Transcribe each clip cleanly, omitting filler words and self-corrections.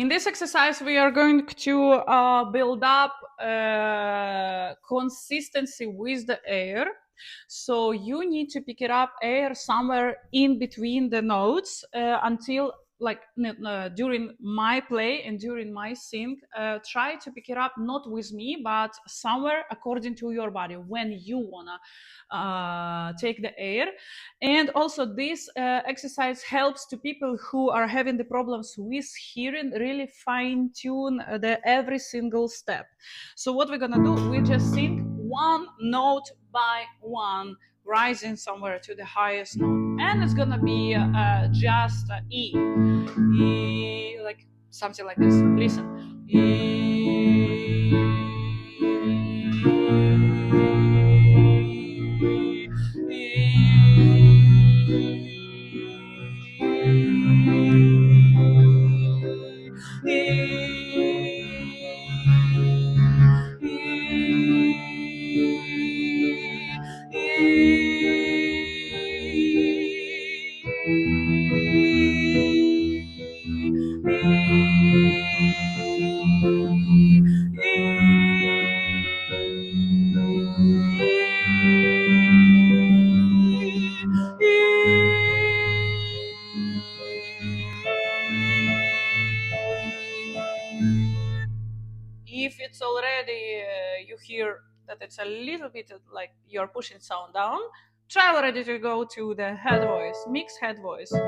In this exercise, we are going to build up consistency with the air. So you need to pick it up air somewhere in between the notes until during my play and during my sing. Try to pick it up not with me, but somewhere according to your body when you wanna take the air. And also this exercise helps to people who are having the problems with hearing really fine tune the every single step. So what we're gonna do, we just sing one note by one, rising somewhere to the highest note, and it's gonna be just E, like something like this. Listen. If it's already you hear that it's a little bit like you're pushing sound down, try already to go to the head voice, mixed head voice. For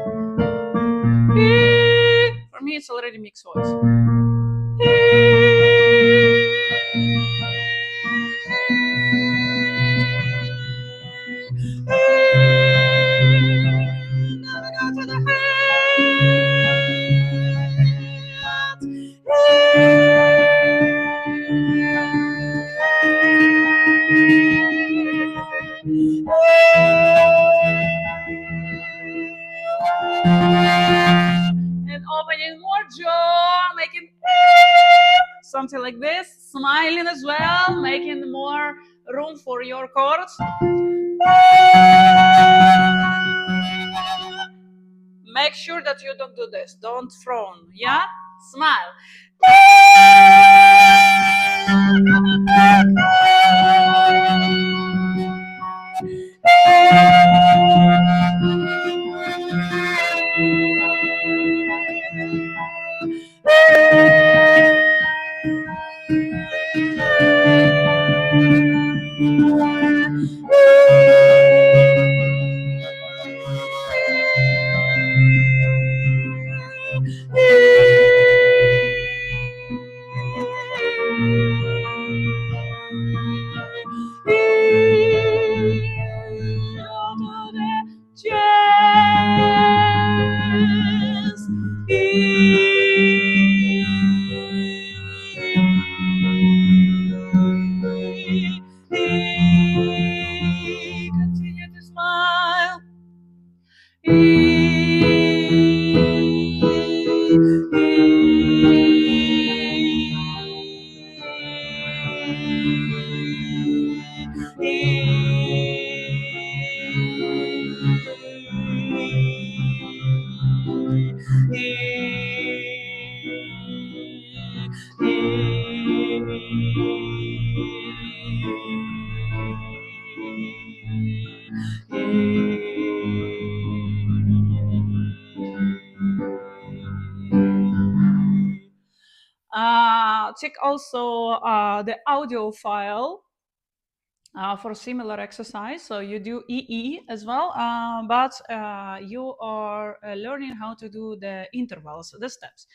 me, it's already mixed voice. And opening more jaw, making something like this, smiling as well, making more room for your chords. Make sure that you don't do this. Don't frown. Yeah? Smile. Continue to smile. Check also the audio file for similar exercise. So you do EE as well, but you are learning how to do the intervals, the steps.